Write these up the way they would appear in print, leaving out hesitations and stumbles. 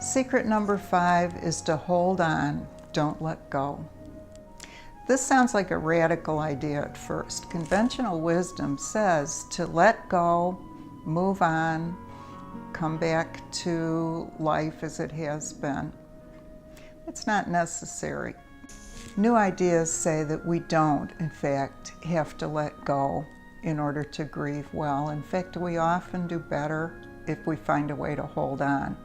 Secret number 5 is to hold on, don't let go. This sounds like a radical idea at first. Conventional wisdom says to let go, move on, come back to life as it has been. It's not necessary. New ideas say that we don't, in fact, have to let go in order to grieve well. In fact, we often do better if we find a way to hold on.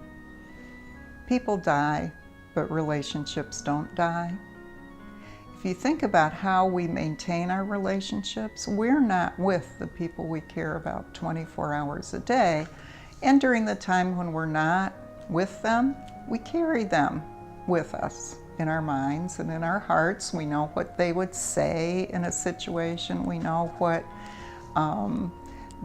People die, but relationships don't die. If you think about how we maintain our relationships, we're not with the people we care about 24 hours a day. And during the time when we're not with them, we carry them with us in our minds and in our hearts. We know what they would say in a situation. We know what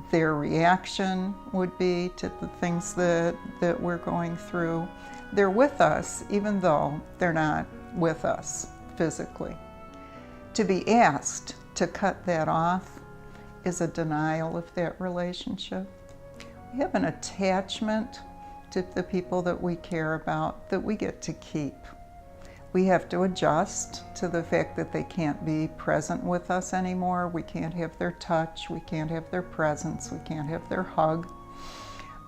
their reaction would be to the things that we're going through. They're with us even though they're not with us physically. To be asked to cut that off is a denial of that relationship. We have an attachment to the people that we care about that we get to keep. We have to adjust to the fact that they can't be present with us anymore. We can't have their touch, we can't have their presence, we can't have their hug.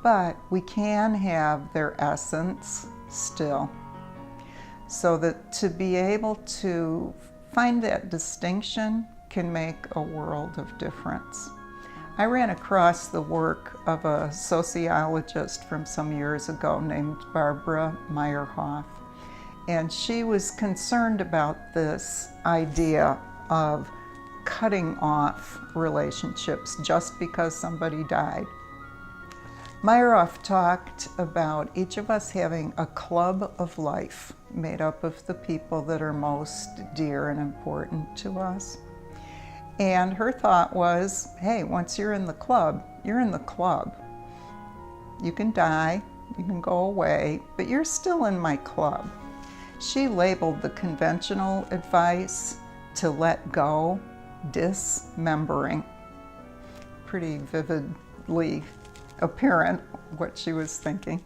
But we can have their essence still. So that to be able to find that distinction can make a world of difference. I ran across the work of a sociologist from some years ago named Barbara Meyerhoff, and she was concerned about this idea of cutting off relationships just because somebody died. Meyerhoff talked about each of us having a club of life made up of the people that are most dear and important to us. And her thought was, hey, once you're in the club, you're in the club. You can die, you can go away, but you're still in my club. She labeled the conventional advice to let go dismembering. Pretty vividly apparent what she was thinking.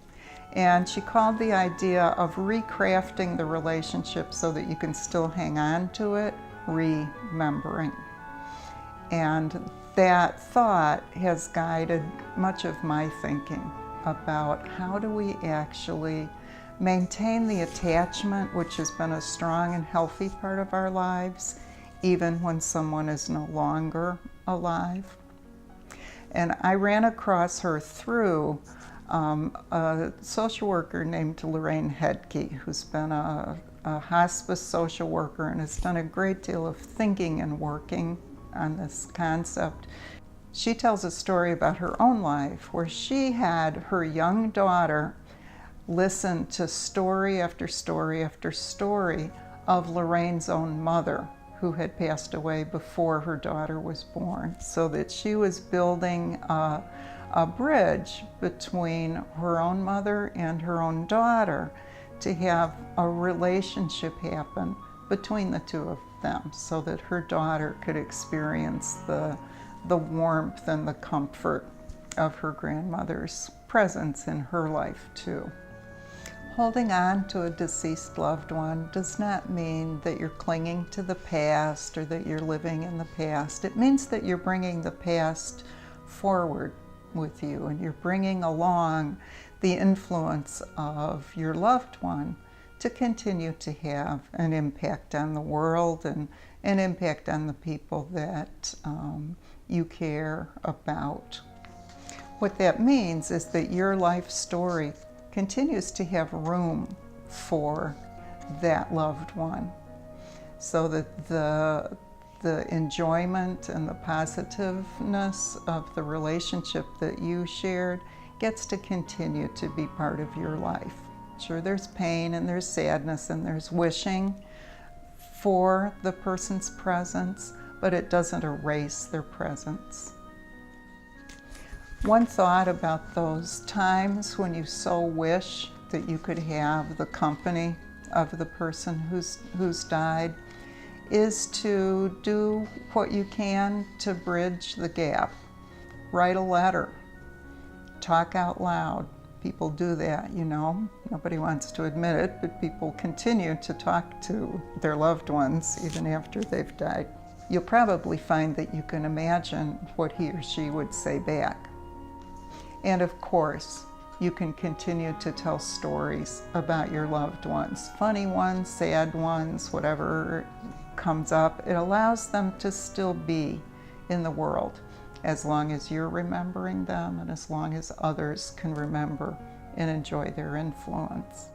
And she called the idea of recrafting the relationship so that you can still hang on to it, remembering. And that thought has guided much of my thinking about how do we actually maintain the attachment, which has been a strong and healthy part of our lives, even when someone is no longer alive. And I ran across her through a social worker named Lorraine Hedke, who's been a hospice social worker and has done a great deal of thinking and working on this concept. She tells a story about her own life where she had her young daughter listen to story after story after story of Lorraine's own mother, who had passed away before her daughter was born, so that she was building a bridge between her own mother and her own daughter to have a relationship happen between the two of them so that her daughter could experience the warmth and the comfort of her grandmother's presence in her life too. Holding on to a deceased loved one does not mean that you're clinging to the past or that you're living in the past. It means that you're bringing the past forward with you and you're bringing along the influence of your loved one to continue to have an impact on the world and an impact on the people that you care about. What that means is that your life story continues to have room for that loved one, so that the enjoyment and the positiveness of the relationship that you shared gets to continue to be part of your life. Sure, there's pain and there's sadness and there's wishing for the person's presence, but it doesn't erase their presence. One thought about those times when you so wish that you could have the company of the person who's died is to do what you can to bridge the gap. Write a letter, talk out loud, People do that, you know. Nobody wants to admit it, but people continue to talk to their loved ones even after they've died. You'll probably find that you can imagine what he or she would say back. And of course, you can continue to tell stories about your loved ones, funny ones, sad ones, whatever comes up. It allows them to still be in the world as long as you're remembering them and as long as others can remember and enjoy their influence.